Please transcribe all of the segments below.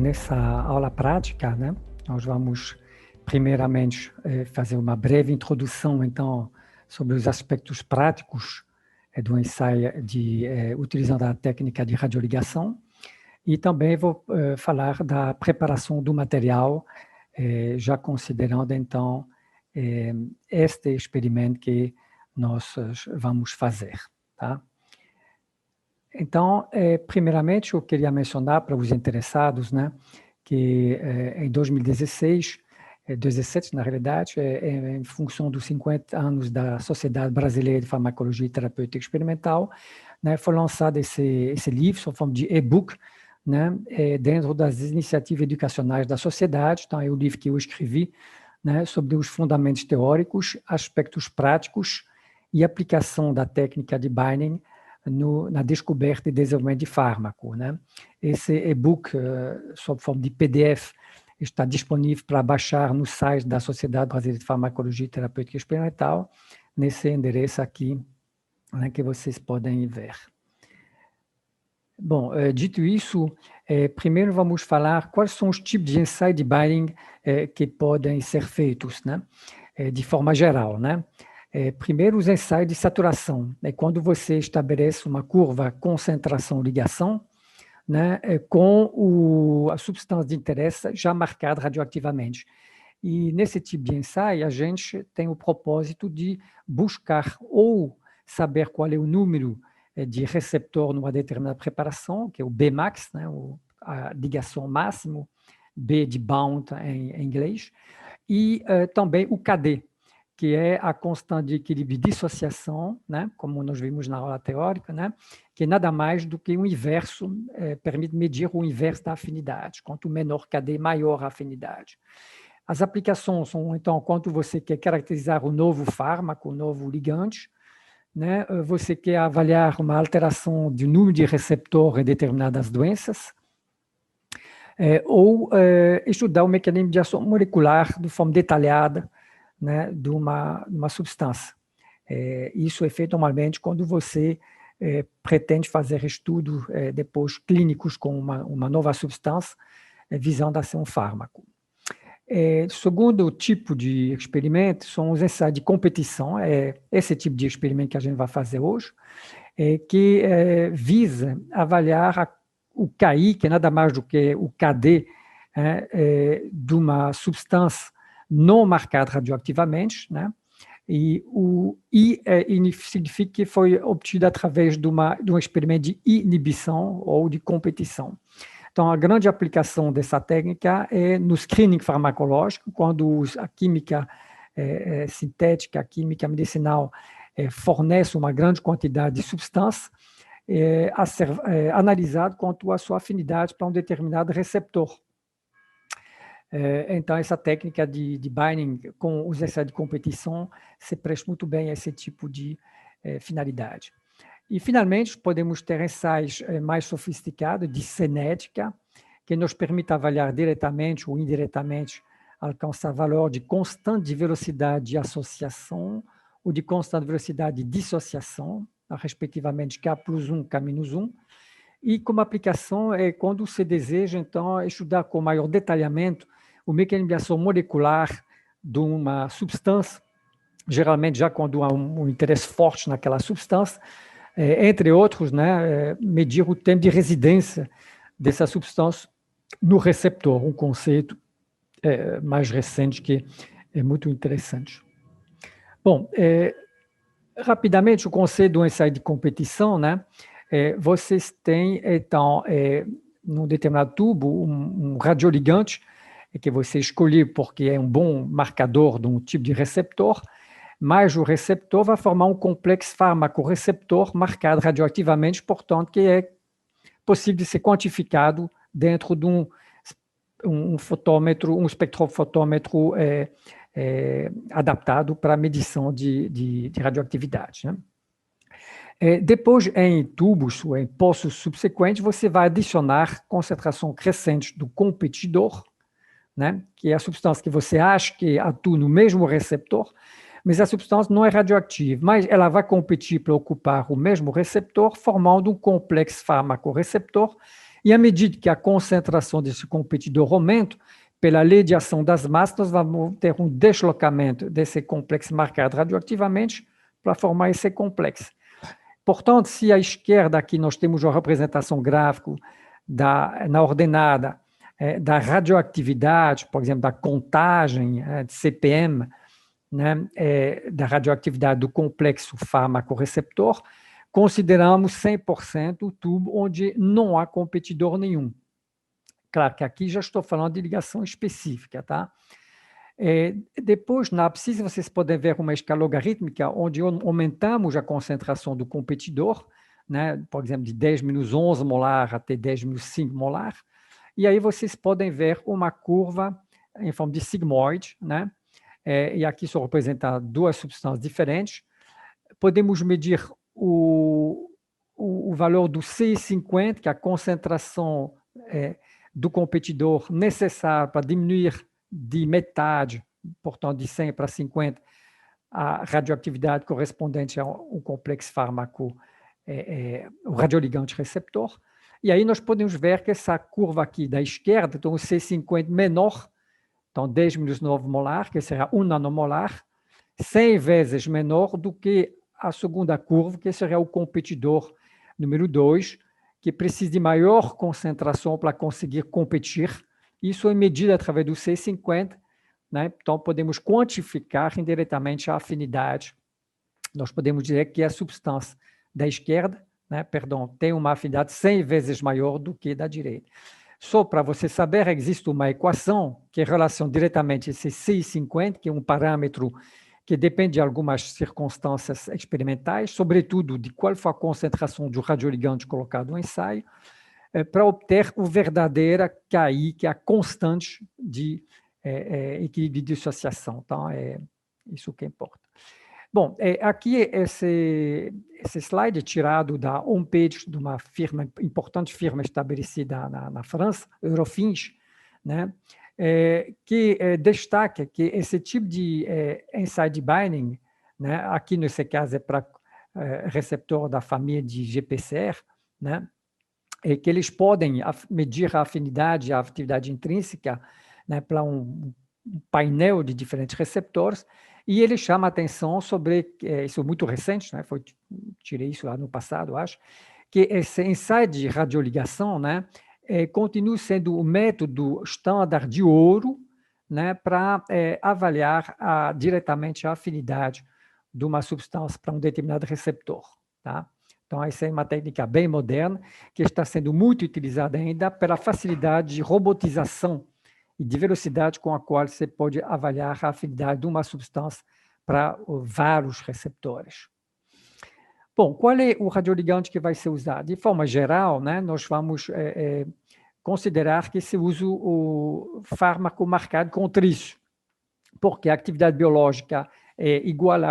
nessa aula prática, né, nós vamos, primeiramente, fazer uma breve introdução, então, sobre os aspectos práticos do ensaio utilizando a técnica de radioligação, e também vou falar da preparação do material, já considerando, então, este experimento que nós vamos fazer, tá? Então, primeiramente, eu queria mencionar para os interessados, né, que em 2016, 17 na realidade, em função dos 50 anos da Sociedade Brasileira de Farmacologia e Terapêutica Experimental, né, foi lançado esse livro, sob forma de e-book, né, dentro das iniciativas educacionais da sociedade. Então, é o livro que eu escrevi, né, sobre os fundamentos teóricos, aspectos práticos e aplicação da técnica de binding na descoberta e desenvolvimento de fármaco, né? Esse e-book, sob forma de PDF, está disponível para baixar no site da Sociedade Brasileira de Farmacologia e Terapêutica Experimental, nesse endereço aqui, né, que vocês podem ver. Bom, dito isso, primeiro vamos falar quais são os tipos de ensaio de binding que podem ser feitos, né? De forma geral, né? Primeiro, os ensaios de saturação, é quando você estabelece uma curva concentração-ligação, né, com a substância de interesse já marcada radioativamente. E nesse tipo de ensaio, a gente tem o propósito de buscar ou saber qual é o número de receptor numa determinada preparação, que é o Bmax, né, a ligação máximo, B de bound em inglês, e também o KD, que é a constante de equilíbrio de dissociação, né, como nós vimos na aula teórica, né, que é nada mais do que o inverso, permite medir o inverso da afinidade. Quanto menor KD, maior a afinidade. As aplicações são, então, quando você quer caracterizar o novo fármaco, o novo ligante, né, você quer avaliar uma alteração do número de receptor em determinadas doenças, ou estudar o mecanismo de ação molecular de forma detalhada, né, de uma substância. Isso é feito normalmente quando você pretende fazer estudos depois clínicos com uma nova substância, visando a ser um fármaco. Segundo tipo de experimento são os ensaios de competição, esse tipo de experimento que a gente vai fazer hoje, que visa avaliar o KI, que é nada mais do que o KD, de uma substância não marcada radioativamente, né? E o I significa que foi obtido através de um experimento de inibição ou de competição. Então, a grande aplicação dessa técnica é no screening farmacológico, quando a química sintética, a química medicinal fornece uma grande quantidade de substância a ser analisado quanto à sua afinidade para um determinado receptor. Então, essa técnica de binding com os ensaios de competição se presta muito bem a esse tipo de finalidade. E, finalmente, podemos ter ensaios mais sofisticados de cinética, que nos permite avaliar diretamente ou indiretamente, alcançar valor de constante de velocidade de associação ou de constante de velocidade de dissociação, respectivamente K plus 1, K minus 1, e como aplicação é quando se deseja, então, estudar com maior detalhamento o mecanismo de ação molecular de uma substância, geralmente já quando há um interesse forte naquela substância, entre outros, né, medir o tempo de residência dessa substância no receptor, um conceito mais recente que é muito interessante. Bom, rapidamente, o conceito do ensaio de competição, né, vocês têm, então, num determinado tubo, um radioligante, que você escolheu porque é um bom marcador de um tipo de receptor, mas o receptor vai formar um complexo fármaco-receptor marcado radioativamente, portanto, que é possível de ser quantificado dentro de um fotômetro, um espectrofotômetro adaptado para a medição de radioatividade, né? Depois, em tubos ou em poços subsequentes, você vai adicionar concentração crescente do competidor, né, que é a substância que você acha que atua no mesmo receptor, mas a substância não é radioativa, mas ela vai competir para ocupar o mesmo receptor, formando um complexo fármaco-receptor, E à medida que a concentração desse competidor aumenta, pela lei de ação das massas, nós vamos ter um deslocamento desse complexo marcado radioativamente para formar esse complexo. Portanto, se à esquerda aqui nós temos uma representação gráfica na ordenada da radioatividade, por exemplo, da contagem de CPM, né, da radioatividade do complexo fármaco-receptor, consideramos 100% o tubo onde não há competidor nenhum. Claro que aqui já estou falando de ligação específica, tá? Depois, na abscissa, vocês podem ver uma escala logarítmica onde aumentamos a concentração do competidor, né? Por exemplo, de 10-11 molar até 10-5 molar, e aí vocês podem ver uma curva em forma de sigmoide, né? E aqui só representa duas substâncias diferentes. Podemos medir o valor do CI50, que é a concentração do competidor necessário para diminuir de metade, portanto, de 100 para 50, a radioatividade correspondente ao complexo fármaco, o radioligante receptor. E aí nós podemos ver que essa curva aqui da esquerda, então o C50 menor, então 10-9 molar, que será 1 nanomolar, 100 vezes menor do que a segunda curva, que será o competidor número 2, que precisa de maior concentração para conseguir competir. Isso é medido através do C50, né? Então podemos quantificar indiretamente a afinidade. Nós podemos dizer que a substância da esquerda, né, tem uma afinidade 100 vezes maior do que da direita. Só para você saber, existe uma equação que relaciona diretamente esse CI50, que é um parâmetro que depende de algumas circunstâncias experimentais, sobretudo de qual foi a concentração do radioligante colocado no ensaio, para obter o verdadeiro KI, que é a constante de equilíbrio de dissociação. Então, é isso que importa. Bom, aqui esse slide é tirado da homepage de uma importante firma estabelecida na França, Eurofins, né? Que destaca que esse tipo de inside binding, né? Aqui nesse caso é para receptor da família de GPCR, né? Que eles podem medir a afinidade e a atividade intrínseca, né, para um painel de diferentes receptores, e ele chama a atenção sobre, isso é muito recente, né, tirei isso lá no passado, acho, que esse ensaio de radioligação, né, continua sendo o método estándar de ouro, né, para avaliar diretamente a afinidade de uma substância para um determinado receptor, tá? Então, essa é uma técnica bem moderna, que está sendo muito utilizada ainda pela facilidade de robotização e de velocidade com a qual você pode avaliar a afinidade de uma substância para vários receptores. Bom, qual é o radioligante que vai ser usado? De forma geral, né, nós vamos considerar que se usa o fármaco marcado com trício, porque a atividade biológica é igual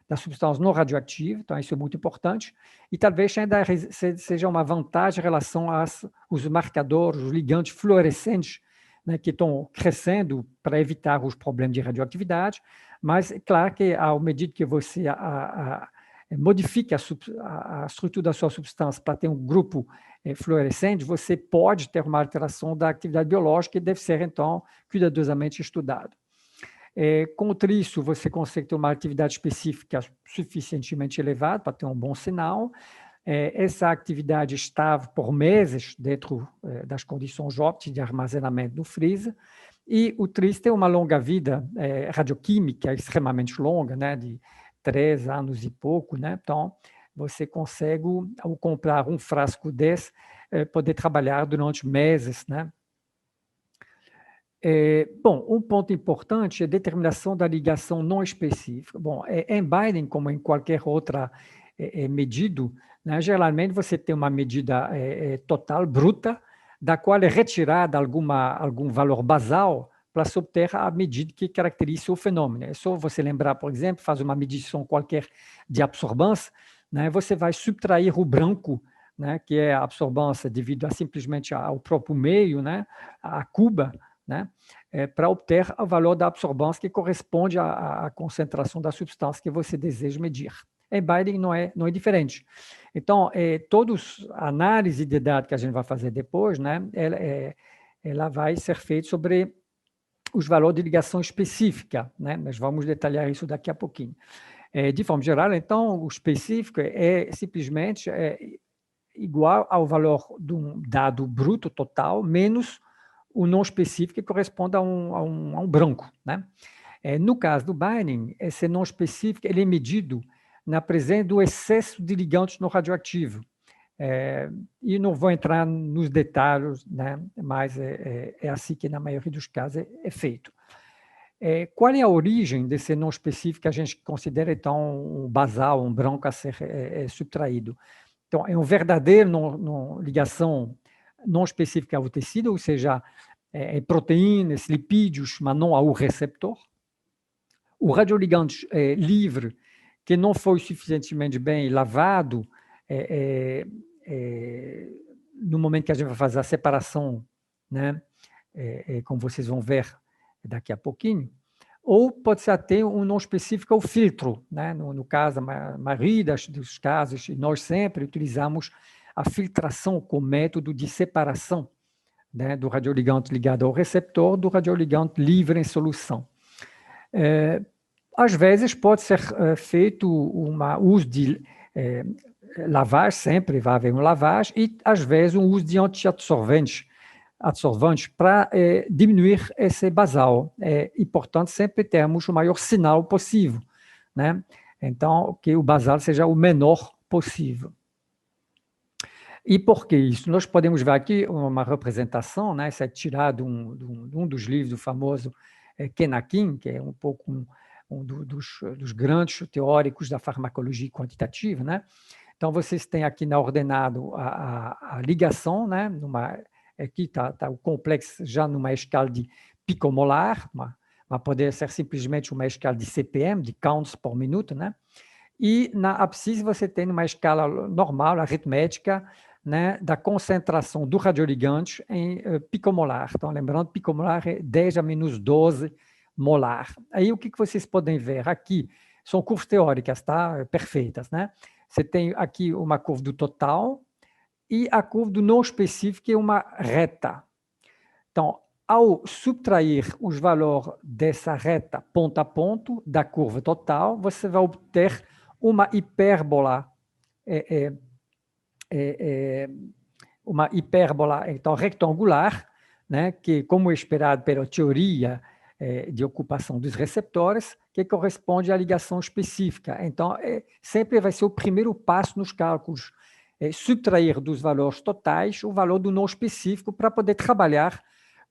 da substância não radioativa, então isso é muito importante, e talvez ainda seja uma vantagem em relação aos marcadores, os ligantes fluorescentes, né, que estão crescendo para evitar os problemas de radioatividade, mas é claro que à medida que você modifica a estrutura da sua substância para ter um grupo fluorescente, você pode ter uma alteração da atividade biológica e deve ser, então, cuidadosamente estudado. Com o trício, você consegue ter uma atividade específica suficientemente elevada para ter um bom sinal. Essa atividade estável por meses dentro das condições óptimas de armazenamento no freezer. E o trício tem uma longa vida radioquímica extremamente longa, né, de 3 anos e pouco, né? Então, você consegue, ao comprar um frasco desse, poder trabalhar durante meses, né? Bom, um ponto importante é a determinação da ligação não específica. Bom, em binding, como em qualquer outra medido, né, geralmente você tem uma medida total, bruta, da qual é retirada algum valor basal para se obter a medida que caracteriza o fenômeno. É só você lembrar, por exemplo, faz uma medição qualquer de absorbância, né, você vai subtrair o branco, né, que é a absorbância devido simplesmente ao próprio meio, né, a cuba, né, para obter o valor da absorbância que corresponde à concentração da substância que você deseja medir. em binding não é diferente. Então, todos a análise de dados que a gente vai fazer depois, né, ela vai ser feita sobre os valores de ligação específica, né? Nós vamos detalhar isso daqui a pouquinho. De forma geral, então, o específico é simplesmente igual ao valor de um dado bruto total, menos o não específico, que corresponde a um branco, né? No caso do binding, esse não específico ele é medido na presença do excesso de ligantes no radioativo. E não vou entrar nos detalhes, né? Mas é assim que, na maioria dos casos, é feito. Qual é a origem desse não específico que a gente considera, então, um basal, um branco a ser subtraído? Então, é uma verdadeira ligação não específica ao tecido, ou seja, proteínas, lipídios, mas não ao receptor. O radioligante livre, que não foi suficientemente bem lavado, no momento que a gente vai fazer a separação, né, como vocês vão ver daqui a pouquinho, ou pode ser até um não específico ao filtro, né? No caso, a maioria dos casos, nós sempre utilizamos a filtração como método de separação, né, do radioligante ligado ao receptor do radioligante livre em solução. Às vezes pode ser feito uso de lavagem, sempre vai haver uma lavagem, e às vezes um uso de antiabsorventes para diminuir esse basal. É importante sempre termos o maior sinal possível, né? Então, que o basal seja o menor possível. E por que isso? Nós podemos ver aqui uma representação, né? Isso é tirado de um dos livros do famoso Kenakin, que é um pouco dos grandes teóricos da farmacologia quantitativa, né? Então, vocês têm aqui na ordenado a ligação, né? Aqui está o complexo já numa escala de picomolar, mas poderia ser simplesmente uma escala de CPM, de counts por minuto, né? E na abscissa você tem uma escala normal, aritmética, né, da concentração do radioligante em picomolar. Então, lembrando, picomolar é 10 a menos 12 molar. Aí, o que vocês podem ver aqui? São curvas teóricas, tá? Perfeitas, né? Você tem aqui uma curva do total e a curva do não específico, que é uma reta. Então, ao subtrair os valores dessa reta ponto a ponto da curva total, você vai obter uma hipérbola, uma hipérbola então, retangular, né, que, como esperado pela teoria de ocupação dos receptores, que corresponde à ligação específica. Então, sempre vai ser o primeiro passo nos cálculos, subtrair dos valores totais o valor do não específico para poder trabalhar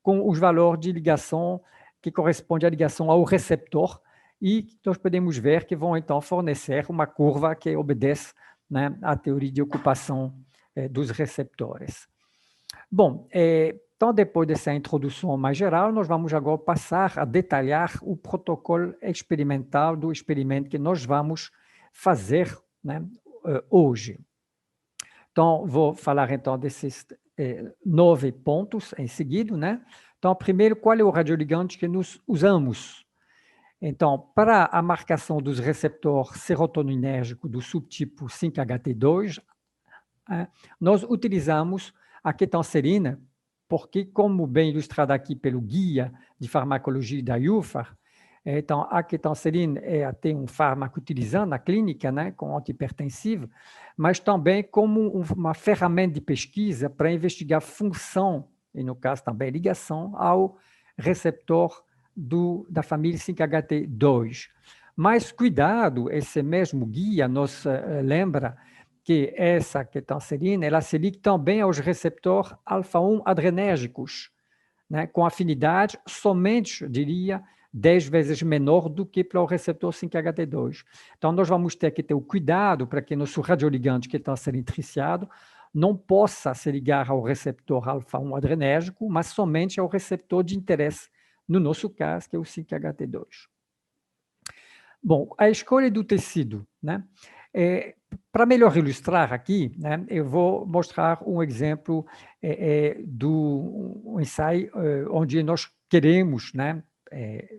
com os valores de ligação que corresponde à ligação ao receptor, e nós podemos ver que vão, então, fornecer uma curva que obedece, né, à teoria de ocupação dos receptores. Bom, então, depois dessa introdução mais geral, nós vamos agora passar a detalhar o protocolo experimental do experimento que nós vamos fazer, né, hoje. Então, vou falar, então, desses 9 pontos em seguida, né? Então, primeiro, qual é o radioligante que nós usamos? Então, para a marcação dos receptores serotoninérgicos do subtipo 5-HT2, nós utilizamos a ketanserina, porque, como bem ilustrado aqui pelo guia de farmacologia da UFAR, então, a ketanserina é até um fármaco utilizado na clínica, né, com antihipertensivo, mas também como uma ferramenta de pesquisa para investigar função, e no caso também ligação, ao receptor da família 5-HT2. Mas cuidado, esse mesmo guia nos lembra que essa ketanserina, ela se liga também aos receptores alfa-1 adrenérgicos, né, com afinidade somente, diria, 10 vezes menor do que para o receptor 5-HT2. Então, nós vamos ter que ter o cuidado para que nosso radioligante que está sendo intriciado não possa se ligar ao receptor alfa-1 adrenérgico, mas somente ao receptor de interesse, no nosso caso, que é o 5-HT2. Bom, a escolha do tecido, né? Para melhor ilustrar aqui, né, eu vou mostrar um exemplo do ensaio onde nós queremos, né,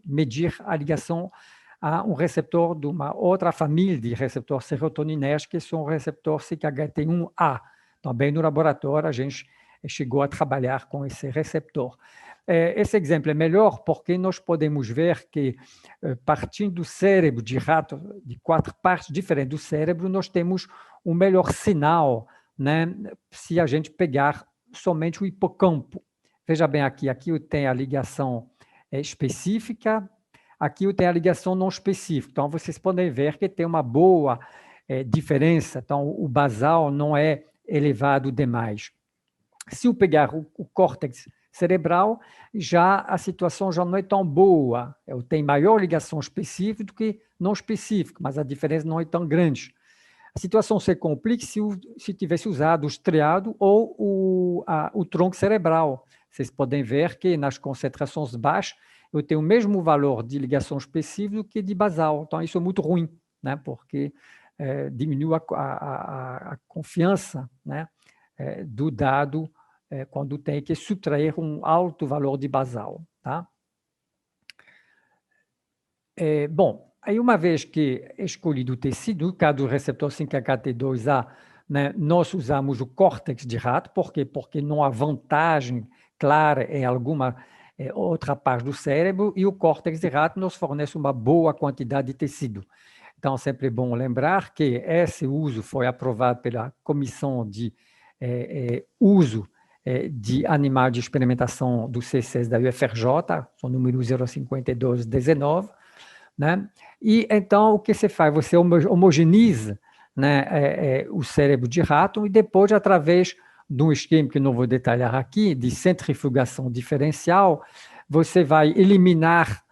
medir a ligação a um receptor de uma outra família de receptores serotoninérgicos, que são o receptor CKHT1A. Também no laboratório a gente chegou a trabalhar com esse receptor. Esse exemplo é melhor porque nós podemos ver que, partindo do cérebro de rato, de 4 partes diferentes do cérebro, nós temos um melhor sinal, né, se a gente pegar somente o hipocampo. Veja bem aqui eu tenho a ligação específica, aqui eu tenho a ligação não específica. Então, vocês podem ver que tem uma boa diferença. Então, o basal não é elevado demais. Se eu pegar o córtex cerebral, já a situação já não é tão boa. Eu tenho maior ligação específica do que não específica, mas a diferença não é tão grande. A situação se complica se tivesse usado o estriado ou o tronco cerebral. Vocês podem ver que nas concentrações baixas eu tenho o mesmo valor de ligação específica do que de basal. Então, isso é muito ruim, né? Porque diminui a confiança, né, do dado quando tem que subtrair um alto valor de basal. Tá? Bom, aí uma vez que escolhido o tecido, no caso do receptor 5-HT2A, né, nós usamos o córtex de rato. Por quê? Porque não há vantagem clara em alguma outra parte do cérebro, e o córtex de rato nos fornece uma boa quantidade de tecido. Então, sempre é bom lembrar que esse uso foi aprovado pela Comissão de Uso de Animais de Experimentação do CCS da UFRJ, o número 05219, né? E então, o que você faz? Você homogeneiza, né, o cérebro de rato, e depois, através de um esquema que não vou detalhar aqui, de centrifugação diferencial, você vai eliminar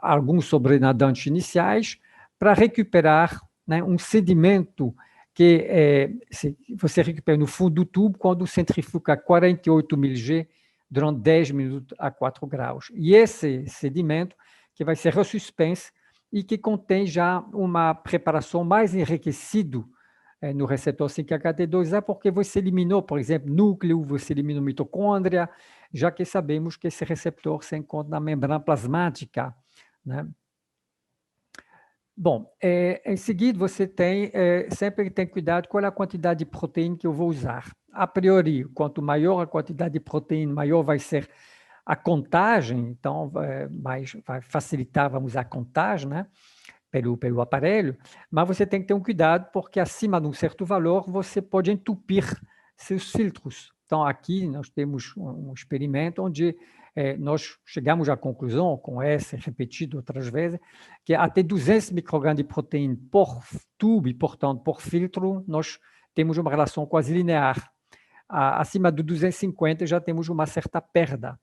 alguns sobrenadantes iniciais para recuperar, né, um sedimento que você recupera no fundo do tubo quando centrifuga a 48.000 G durante 10 minutos a 4 graus. E esse sedimento que vai ser ressuspenso e que contém já uma preparação mais enriquecida no receptor 5-HT2A, porque você eliminou, por exemplo, núcleo, você eliminou mitocôndria, já que sabemos que esse receptor se encontra na membrana plasmática, né? Bom, em seguida você sempre tem cuidado qual é a quantidade de proteína que eu vou usar. A priori, quanto maior a quantidade de proteína, maior vai ser a contagem, então vai facilitar, vamos usar a contagem, né, pelo aparelho, mas você tem que ter um cuidado, porque acima de um certo valor você pode entupir seus filtros. Então, aqui nós temos um experimento onde nós chegamos à conclusão, com essa repetido outras vezes, que até 200 microgramas de proteína por tubo e, portanto, por filtro, nós temos uma relação quase linear. Acima de 250 já temos uma certa perda.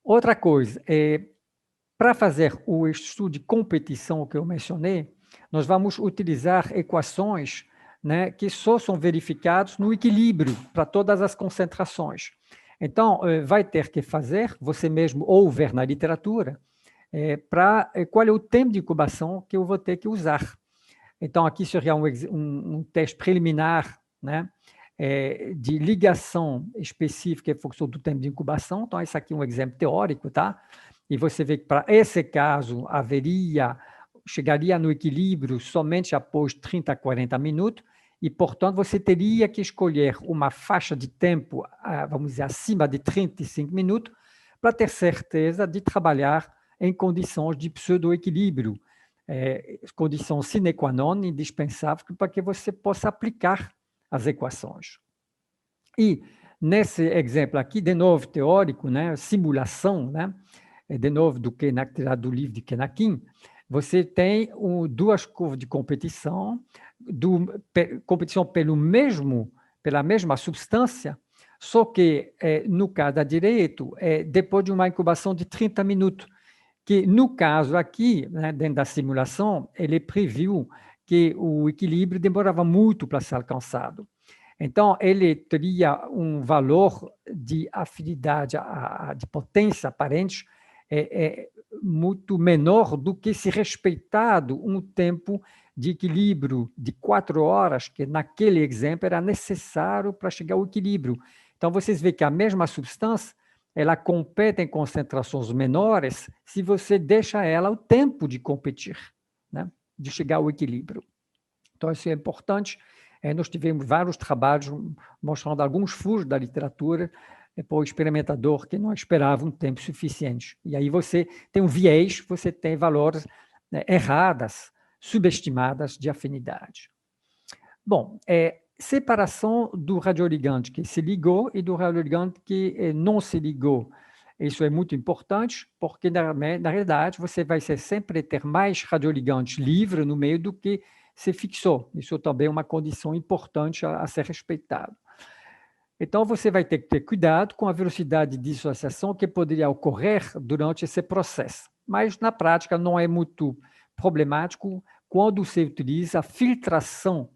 Outra coisa, para fazer o estudo de competição que eu mencionei, nós vamos utilizar equações, né, que só são verificadas no equilíbrio para todas as concentrações. Então, vai ter que fazer, você mesmo ou ver na literatura, qual é o tempo de incubação que eu vou ter que usar. Então, aqui seria um teste preliminar, né, de ligação específica em função do tempo de incubação. Então, esse aqui é um exemplo teórico, tá? E você vê que para esse caso chegaria no equilíbrio somente após 30 a 40 minutos, e, portanto, você teria que escolher uma faixa de tempo, vamos dizer, acima de 35 minutos, para ter certeza de trabalhar em condições de pseudo-equilíbrio, condição sine qua non, indispensável para que você possa aplicar as equações. E, nesse exemplo aqui, de novo teórico, né, simulação, né, de novo tirado do livro de Kenakin, você tem duas curvas de competição, competição pela mesma substância, só que, no caso da direita, depois de uma incubação de 30 minutos, que no caso aqui, né, dentro da simulação, ele previu que o equilíbrio demorava muito para ser alcançado. Então, ele teria um valor de afinidade, de potência aparente, muito menor do que se respeitado um tempo de equilíbrio de 4 horas, que naquele exemplo era necessário para chegar ao equilíbrio. Então, vocês veem que a mesma substância ela compete em concentrações menores se você deixa ela o tempo de competir, né? De chegar ao equilíbrio. Então, isso é importante. Nós tivemos vários trabalhos mostrando alguns furos da literatura para o experimentador que não esperava um tempo suficiente. E aí você tem um viés, você tem valores, né, erradas, subestimadas de afinidade. Bom, separação do radioligante que se ligou e do radioligante que não se ligou. Isso é muito importante, porque, na realidade, você vai sempre ter mais radioligantes livres no meio do que se fixou. Isso também é uma condição importante a ser respeitada. Então, você vai ter que ter cuidado com a velocidade de dissociação que poderia ocorrer durante esse processo. Mas, na prática, não é muito problemático quando se utiliza a filtração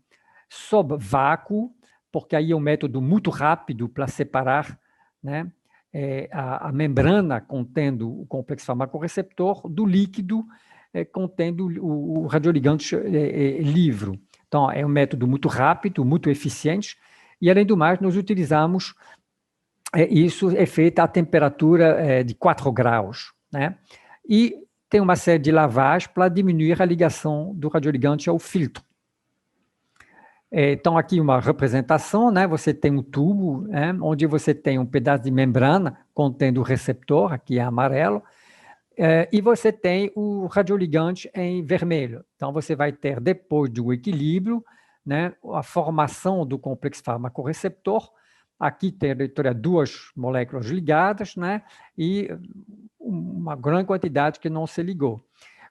sob vácuo, porque aí é um método muito rápido para separar, né, a membrana contendo o complexo farmacorreceptor do líquido contendo o radioligante livre. Então, é um método muito rápido, muito eficiente, e, além do mais, nós utilizamos, isso é feito a temperatura de 4 graus, né? E tem uma série de lavagens para diminuir a ligação do radioligante ao filtro. Então, aqui uma representação, né? Você tem um tubo, né, onde você tem um pedaço de membrana contendo o receptor, aqui é amarelo, e você tem o radioligante em vermelho. Então, você vai ter, depois do equilíbrio, né, a formação do complexo farmacorreceptor. Aqui tem duas moléculas ligadas, né, e uma grande quantidade que não se ligou.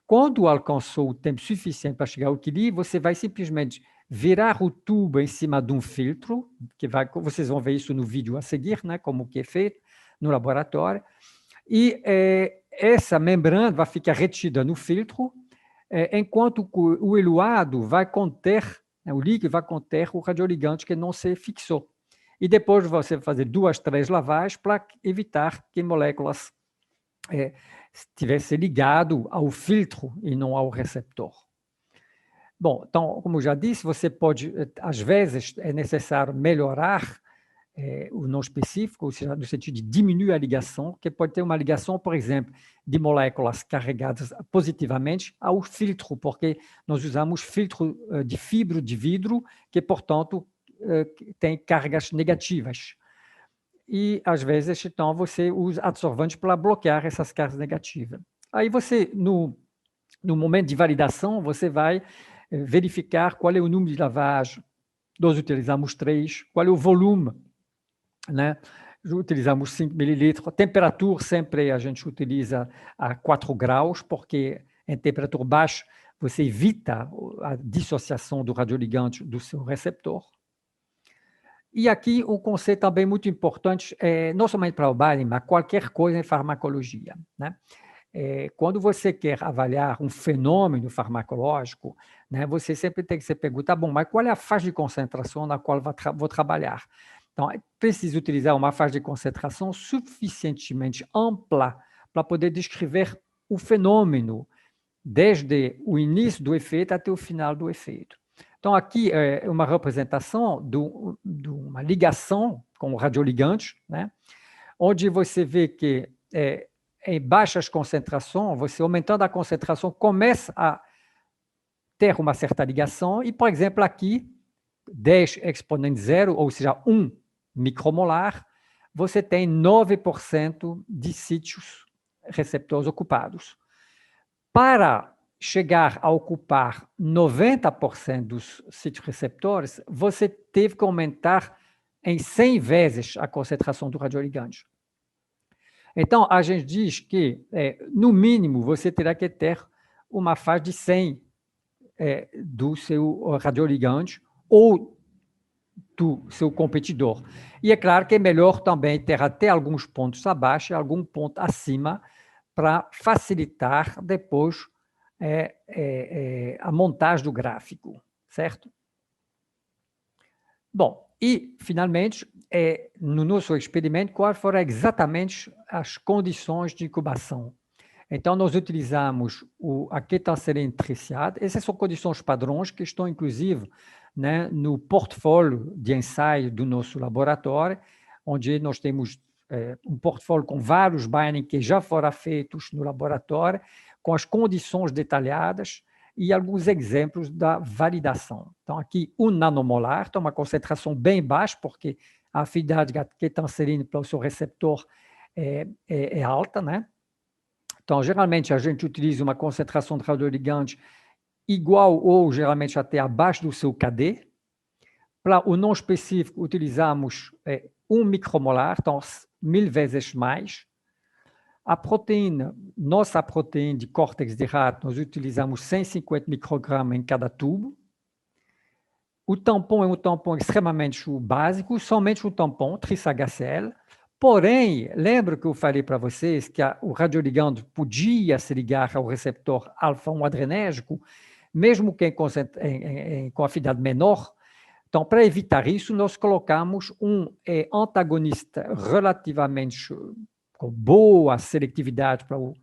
Quando alcançou o tempo suficiente para chegar ao equilíbrio, você vai simplesmente virar o tubo em cima de um filtro, vocês vão ver isso no vídeo a seguir, né, como que é feito no laboratório, e essa membrana vai ficar retida no filtro, enquanto o eluado vai conter, né, o líquido vai conter o radioligante que não se fixou. E depois você vai fazer 2, 3 lavagens para evitar que moléculas estivessem ligadas ao filtro e não ao receptor. Bom, então, como já disse, você pode, às vezes, é necessário melhorar o não específico, ou seja, no sentido de diminuir a ligação, que pode ter uma ligação, por exemplo, de moléculas carregadas positivamente ao filtro, porque nós usamos filtro de fibra de vidro, que, portanto, tem cargas negativas. E, às vezes, então, você usa adsorventes para bloquear essas cargas negativas. Aí você, no momento de validação, você vai verificar qual é o número de lavagem. Nós utilizamos 3, qual é o volume, né? Utilizamos 5 mililitros. A temperatura sempre a gente utiliza a 4 graus, porque em temperatura baixa você evita a dissociação do radioligante do seu receptor. E aqui um conceito também muito importante, não somente para o binding, mas qualquer coisa em farmacologia, né? Quando você quer avaliar um fenômeno farmacológico, né, você sempre tem que se perguntar, bom, mas qual é a faixa de concentração na qual vou trabalhar? Então, preciso utilizar uma faixa de concentração suficientemente ampla para poder descrever o fenômeno, desde o início do efeito até o final do efeito. Então, aqui é uma representação de uma ligação com o radioligante, né, onde você vê que em baixas concentrações, você aumentando a concentração, começa a ter uma certa ligação, e, por exemplo, aqui, 10 exponente zero, ou seja, 1 micromolar, você tem 9% de sítios receptores ocupados. Para chegar a ocupar 90% dos sítios receptores, você teve que aumentar em 100 vezes a concentração do radioligante. Então, a gente diz que, no mínimo, você terá que ter uma faixa de 100 do seu radioligante ou do seu competidor. E é claro que é melhor também ter até alguns pontos abaixo e algum ponto acima para facilitar depois a montagem do gráfico, certo? Bom, e, finalmente, no nosso experimento, quais foram exatamente as condições de incubação? Então, nós utilizamos a quetanserina triciada. Essas são condições padrões que estão, inclusive, né, no portfólio de ensaio do nosso laboratório, onde nós temos um portfólio com vários bindings que já foram feitos no laboratório, com as condições detalhadas e alguns exemplos da validação. Então, aqui, 1 nanomolar, então uma concentração bem baixa, porque a afinidade da ketanserina para o seu receptor é alta, né? Então, geralmente, a gente utiliza uma concentração de radioligante igual ou, geralmente, até abaixo do seu KD. Para o não específico, utilizamos 1 micromolar, então 1000 vezes mais. A proteína, nossa proteína de córtex de rato, nós utilizamos 150 microgramas em cada tubo. O tampão é um tampão extremamente básico, somente um tampão, Tris-HCl. Porém, lembra que eu falei para vocês que o radioligando podia se ligar ao receptor alfa-1 adrenérgico, mesmo que com afinidade menor. Então, para evitar isso, nós colocamos um antagonista relativamente com boa seletividade para o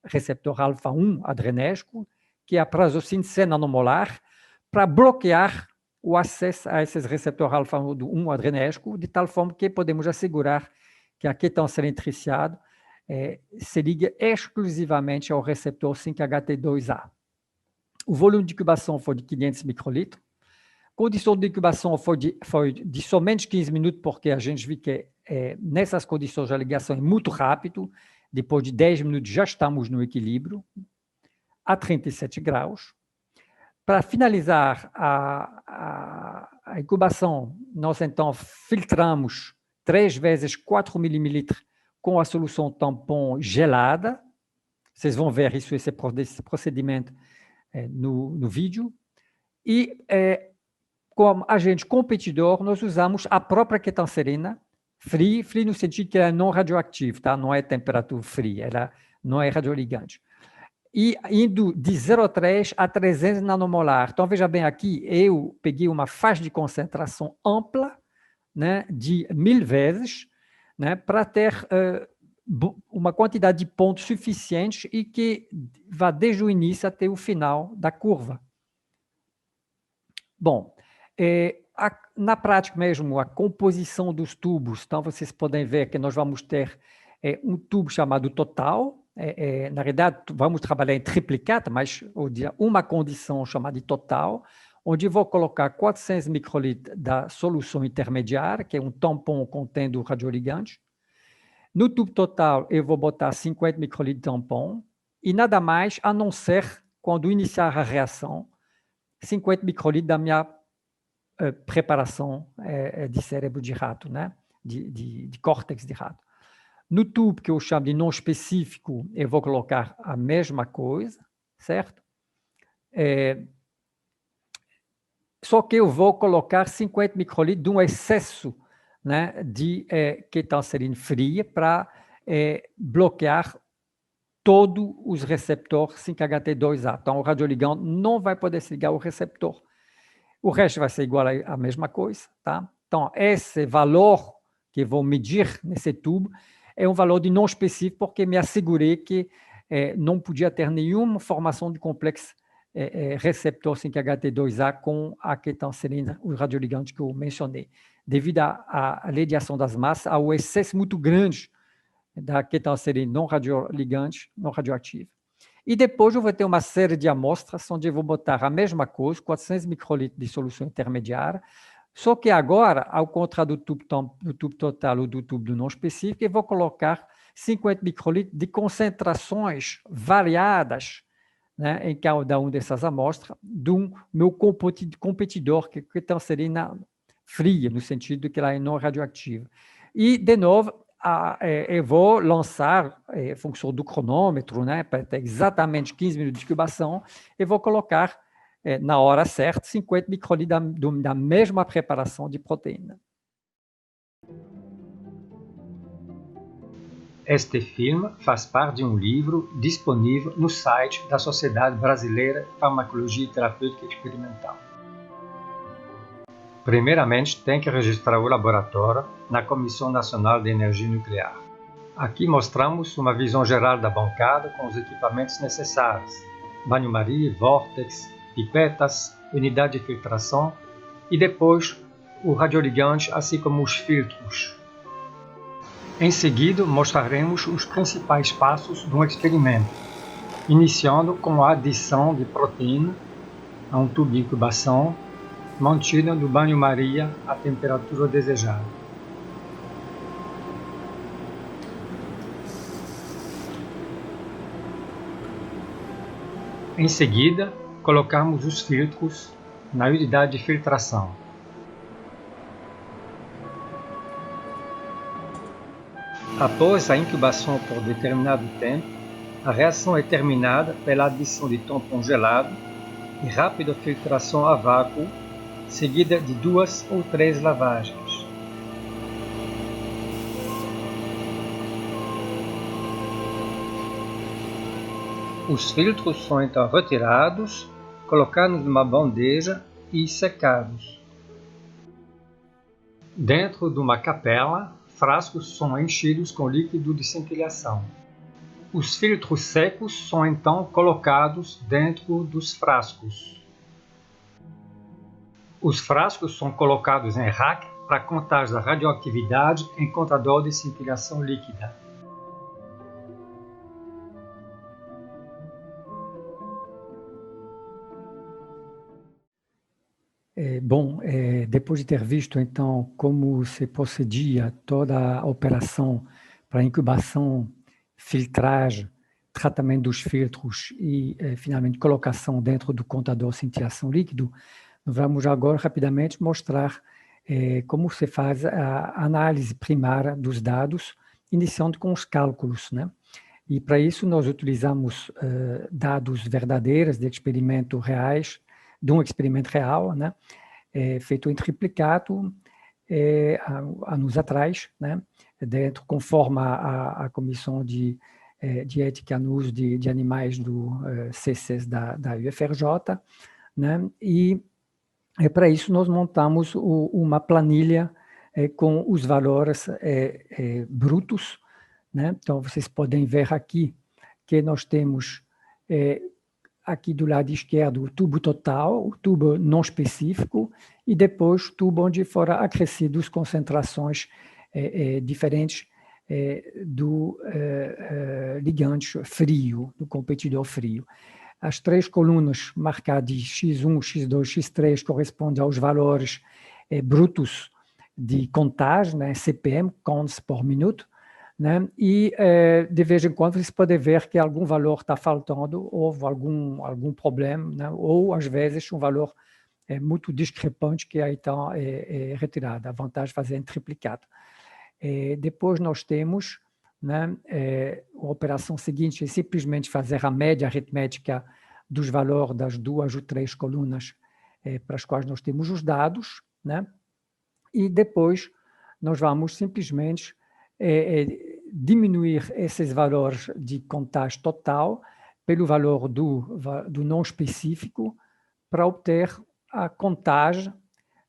receptor alfa-1 adrenérgico, que é a prazosina 100 nanomolar, para bloquear o acesso a esses receptores alfa-1 adrenérgico, de tal forma que podemos assegurar que a ketanserina triciado se liga exclusivamente ao receptor 5-HT2A. O volume de incubação foi de 500 microlitros. A condição de incubação foi de somente 15 minutos, porque a gente viu que nessas condições a ligação é muito rápido. Depois de 10 minutos já estamos no equilíbrio, a 37 graus. Para finalizar a incubação, nós então filtramos 3 vezes 4 mililitros com a solução tampão gelada. Vocês vão ver isso, esse procedimento no vídeo. E como agente competidor, nós usamos a própria ketanserina, free no sentido que ela é não radioativa, tá? Não é temperatura fria, ela não é radioligante. E indo de 0,3 a 300 nanomolar. Então, veja bem aqui, eu peguei uma faixa de concentração ampla, né, de 1000 vezes, né, para ter uma quantidade de pontos suficiente e que vá desde o início até o final da curva. Bom, na prática mesmo, a composição dos tubos, então vocês podem ver que nós vamos ter um tubo chamado total. Na realidade, vamos trabalhar em triplicata, mas uma condição chamada de total, onde eu vou colocar 400 microlitros da solução intermediária, que é um tampão contendo radioligante. No tubo total, eu vou botar 50 microlitros de tampão, e nada mais, a não ser, quando iniciar a reação, 50 microlitros da minha preparação de cérebro de rato, né? de córtex de rato. No tubo que eu chamo de não específico, eu vou colocar a mesma coisa, certo? Só que eu vou colocar 50 microlitros de um excesso, né, de ketanserina fria para bloquear todos os receptores 5-HT2A. Então, o radioligando não vai poder se ligar ao receptor. O resto vai ser igual à mesma coisa, tá? Então, esse valor que eu vou medir nesse tubo é um valor de não específico, porque me assegurei que não podia ter nenhuma formação de complexo receptor 5-HT2A com a ketanserina, o radioligante que eu mencionei, devido à lei de ação das massas, ao excesso muito grande da ketanserina não radioligante, não radioativa. E depois eu vou ter uma série de amostras onde eu vou botar a mesma coisa, 400 microlitros de solução intermediária, só que agora, ao contrário do tubo total ou do tubo do não específico, eu vou colocar 50 microlitros de concentrações variadas, né, em cada uma dessas amostras, do meu competidor, que é a ketanserina fria, no sentido de que ela é não radioativa. E, de novo, eu vou lançar, em função do cronômetro, né, para ter exatamente 15 minutos de incubação, eu vou colocar, na hora certa, 50 microlitros da mesma preparação de proteína. Este filme faz parte de um livro disponível no site da Sociedade Brasileira de Farmacologia e Terapêutica Experimental. Primeiramente, tem que registrar o laboratório na Comissão Nacional de Energia Nuclear. Aqui mostramos uma visão geral da bancada com os equipamentos necessários: banho-maria, vórtex, pipetas, unidade de filtração e depois o radioligante, assim como os filtros. Em seguida, mostraremos os principais passos de um experimento, iniciando com a adição de proteína a um tubo de incubação, mantido no banho-maria à temperatura desejada. Em seguida, colocamos os filtros na unidade de filtração. Após a incubação por determinado tempo, a reação é terminada pela adição de tampão gelado e rápida filtração a vácuo, seguida de 2 ou 3 lavagens. Os filtros são então retirados, colocados numa bandeja e secados. Dentro de uma capela, frascos são enchidos com líquido de cintilação. Os filtros secos são então colocados dentro dos frascos. Os frascos são colocados em rack para contagem da radioatividade em contador de cintilação líquida. Depois de ter visto, então, como se procedia toda a operação para incubação, filtragem, tratamento dos filtros e, finalmente, colocação dentro do contador de cintilação líquido, nós vamos agora rapidamente mostrar como se faz a análise primária dos dados, iniciando com os cálculos, né? E, para isso, nós utilizamos dados verdadeiros de experimento reais, de um experimento real, né, feito em triplicado anos atrás, né, dentro, conforme a Comissão de Ética no Uso de Animais do CCs da UFRJ, né, e para isso nós montamos uma planilha com os valores brutos, né. Então, vocês podem ver aqui que nós temos aqui do lado esquerdo o tubo total, o tubo não específico, e depois o tubo onde foram acrescidas concentrações diferentes do ligante frio, do competidor frio. As 3 colunas marcadas de X1, X2, X3 correspondem aos valores brutos de contagem, né, CPM, counts por minuto, né? E de vez em quando vocês podem ver que algum valor está faltando, houve algum problema, né? Ou às vezes um valor muito discrepante que aí está retirado. A vantagem de fazer em triplicado. Depois nós temos, né, a operação seguinte é simplesmente fazer a média aritmética dos valores das 2 ou 3 colunas para as quais nós temos os dados, né? E depois nós vamos simplesmente diminuir esses valores de contagem total pelo valor do não específico para obter a contagem,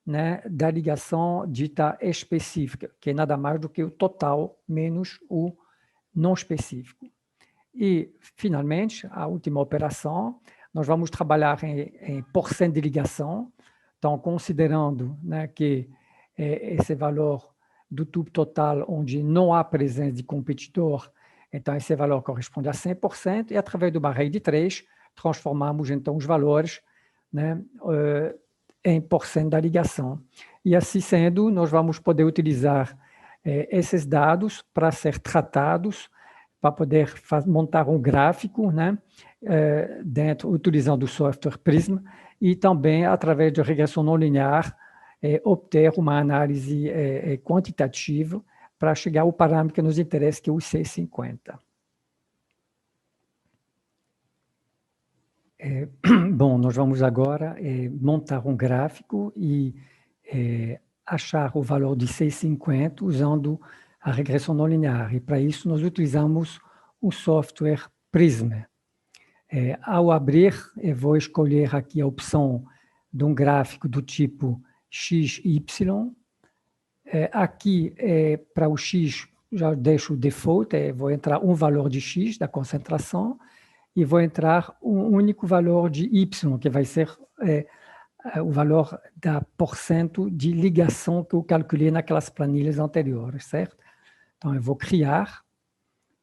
né, da ligação dita específica, que é nada mais do que o total menos o não específico. E, finalmente, a última operação, nós vamos trabalhar em porcento de ligação, então, considerando, né, que esse valor do tubo total, onde não há presença de competidor, então esse valor corresponde a 100%, e através do array de 3, transformamos então os valores, né, em porcento da ligação. E assim sendo, nós vamos poder utilizar esses dados para ser tratados, para poder montar um gráfico, né, utilizando o software Prism, e também através de regressão não linear, obter uma análise quantitativa para chegar ao parâmetro que nos interessa, que é o C50. Bom, nós vamos agora montar um gráfico e achar o valor de C50 usando a regressão não linear. E para isso nós utilizamos o software Prism. Ao abrir, eu vou escolher aqui a opção de um gráfico do tipo XY. Aqui, para o X, já deixo o default, vou entrar um valor de X, da concentração, e vou entrar um único valor de Y, que vai ser o valor da porcento de ligação que eu calculei naquelas planilhas anteriores, certo? Então, eu vou criar,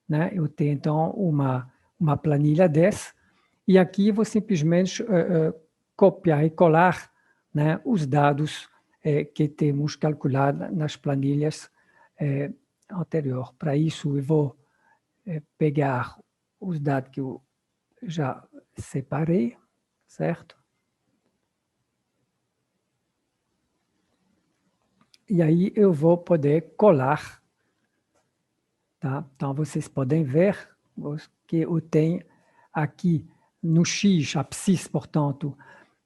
né? Eu tenho, então, uma planilha dessa, e aqui eu vou simplesmente copiar e colar, né, os dados que temos calculado nas planilhas anterior. Para isso, eu vou pegar os dados que eu já separei, certo? E aí eu vou poder colar, tá? Então, vocês podem ver que eu tenho aqui no X, abscissa, portanto,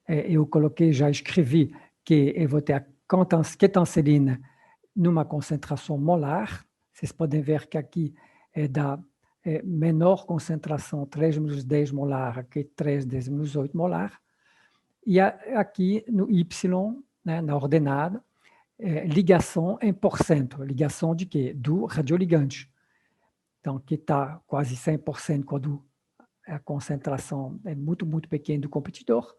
eu coloquei, já escrevi que eu vou ter a ketanserina numa concentração molar. Vocês podem ver que aqui é da menor concentração, 3-10 molar, aqui 3-10-8 molar. E aqui no Y, né, na ordenada, ligação em porcento. Ligação de quê? Do radioligante. Então, que está quase 100% quando a concentração é muito, muito pequena do competidor,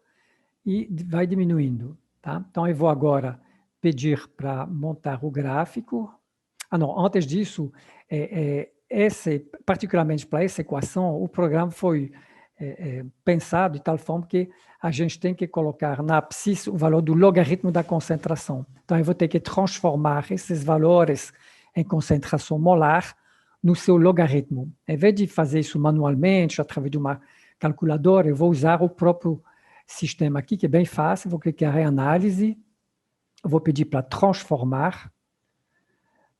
e vai diminuindo. Tá? Então, eu vou agora pedir para montar o gráfico. Não, antes disso, particularmente para essa equação, o programa foi pensado de tal forma que a gente tem que colocar na abscissa o valor do logaritmo da concentração. Então, eu vou ter que transformar esses valores em concentração molar no seu logaritmo. Em vez de fazer isso manualmente, através de uma calculadora, eu vou usar o próprio sistema aqui, que é bem fácil. Vou clicar em análise, vou pedir para transformar,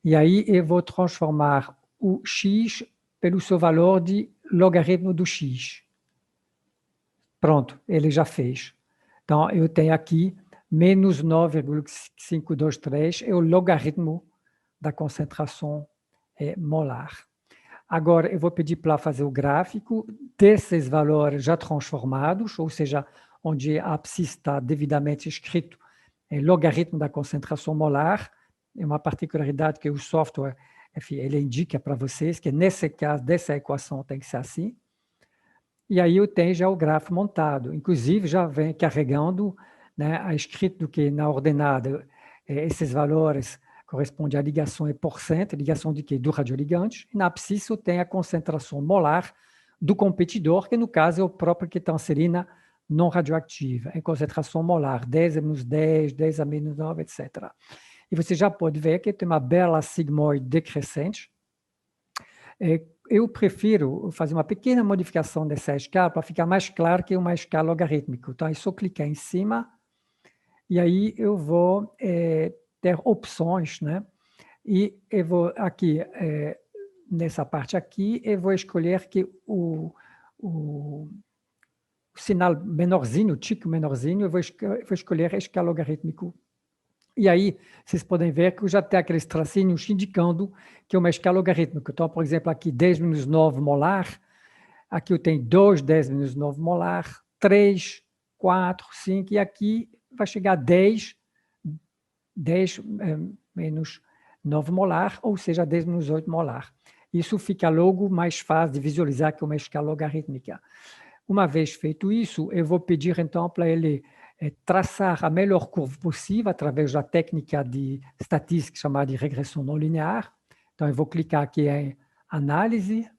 e aí eu vou transformar o x pelo seu valor de logaritmo do x. Pronto, ele já fez. Então, eu tenho aqui menos 9,523, é o logaritmo da concentração molar. Agora, eu vou pedir para fazer o gráfico desses valores já transformados, ou seja, onde a abscissa está devidamente escrito logaritmo da concentração molar. É uma particularidade que o software, enfim, ele indica para vocês, que nesse caso, dessa equação tem que ser assim. E aí eu tenho já o gráfico montado. Inclusive, já vem carregando, né, a escrito do que na ordenada esses valores correspondem à ligação em porcento, ligação de quê? Do radioligante. E na abscissa eu tenho a concentração molar do competidor, que no caso é o próprio ketanserina não radioativa, em concentração molar, 10-10, 10-9, etc. E você já pode ver que tem uma bela sigmoide decrescente. Eu prefiro fazer uma pequena modificação dessa escala para ficar mais claro que é uma escala logarítmica. Então, é só clicar em cima e aí eu vou ter opções, né? E eu vou aqui, nessa parte aqui, eu vou escolher que o sinal menorzinho, o tico menorzinho, eu vou escolher a escala logarítmica. E aí, vocês podem ver que eu já tenho aqueles tracinhos indicando que é uma escala logarítmica. Então, por exemplo, aqui 10-9 molar, aqui eu tenho 2, 10-9 molar, 3, 4, 5, e aqui vai chegar a 10 menos 9 molar, ou seja, 10-8 molar. Isso fica logo mais fácil de visualizar que é uma escala logarítmica. Uma vez feito isso, eu vou pedir então para ele traçar a melhor curva possível através da técnica de estatística chamada de regressão não linear. Então, eu vou clicar aqui em análise.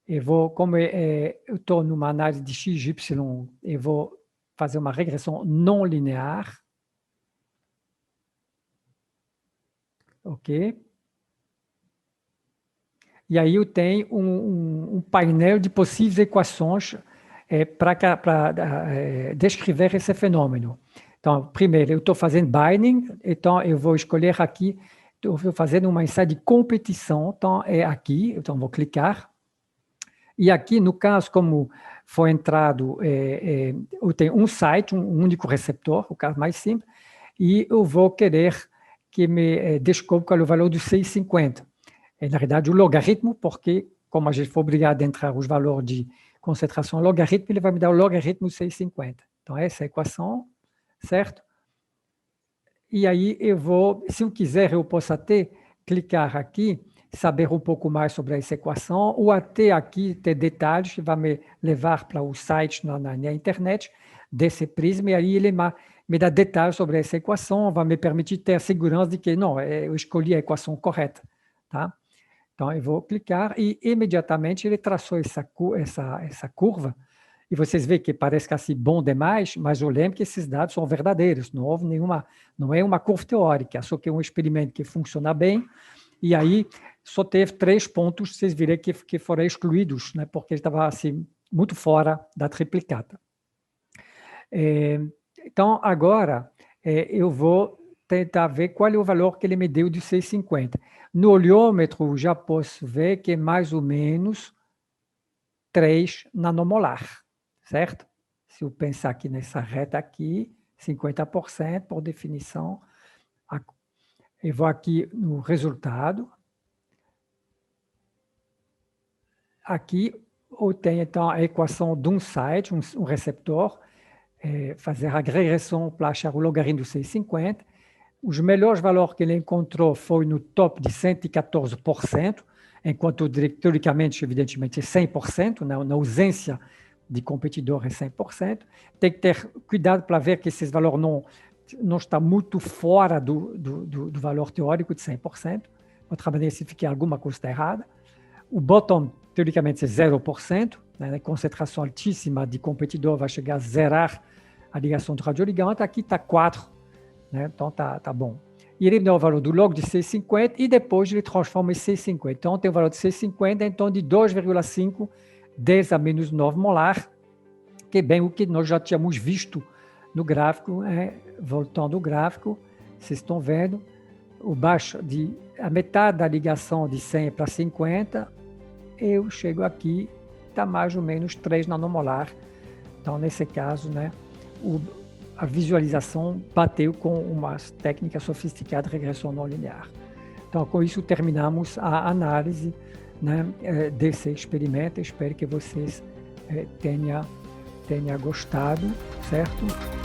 Eu vou, como eu estou numa análise de x, y, eu vou fazer uma regressão não linear. Ok? E aí eu tenho um painel de possíveis equações para descrever esse fenômeno. Então, primeiro, eu estou fazendo binding, então eu vou escolher aqui, estou fazendo uma ensaio de competição, então é aqui, então vou clicar. E aqui, no caso, como foi entrado, eu tenho um site, um único receptor, o caso mais simples, e eu vou querer que me descubra qual é o valor do 650. Na realidade, o logaritmo, porque, como a gente for obrigado a entrar os valores de concentração logaritmo, ele vai me dar o logaritmo 650. Então, essa é a equação, certo? E aí, eu vou, se eu quiser, eu posso até clicar aqui, saber um pouco mais sobre essa equação, ou até aqui ter detalhes que vai me levar para o site na internet desse prisma, e aí ele me dá detalhes sobre essa equação, vai me permitir ter a segurança de que, não, eu escolhi a equação correta. tá? Então, eu vou clicar e imediatamente ele traçou essa curva. E vocês veem que parece que é assim bom demais, mas eu lembro que esses dados são verdadeiros, não houve não é uma curva teórica, só que é um experimento que funciona bem, e aí só teve 3 pontos, vocês viram que foram excluídos, né, porque ele estava assim, muito fora da triplicata. Então, agora, eu vou tentar ver qual é o valor que ele me deu de 6,50. No olhômetro, já posso ver que é mais ou menos 3 nanomolar, certo? Se eu pensar aqui nessa reta aqui, 50%, por definição, eu vou aqui no resultado. Aqui eu tenho, então, a equação de um site, um receptor, fazer a regressão para achar o logaritmo de 6,50. Os melhores valores que ele encontrou foi no top de 114%, enquanto teoricamente, evidentemente, é 100%, na ausência de competidor é 100%. Tem que ter cuidado para ver que esses valores não estão muito fora do valor teórico de 100%. De outra maneira, se ficar alguma coisa está errada. O bottom, teoricamente, é 0%, né? A concentração altíssima de competidor vai chegar a zerar a ligação do radioligante. Aqui está 4%. Né? Então, tá bom. E ele me dá o valor do log de 6,50 e depois ele transforma em 6,50. Então, tem o valor de 6,50, então de 2,5, 10 a menos 9 molar, que é bem o que nós já tínhamos visto no gráfico. Voltando ao gráfico, vocês estão vendo, a metade da ligação de 100 para 50, eu chego aqui, está mais ou menos 3 nanomolar. Então, nesse caso, né, a visualização bateu com uma técnica sofisticada de regressão não linear. Então, com isso, terminamos a análise, né, desse experimento. Espero que vocês tenham gostado, certo?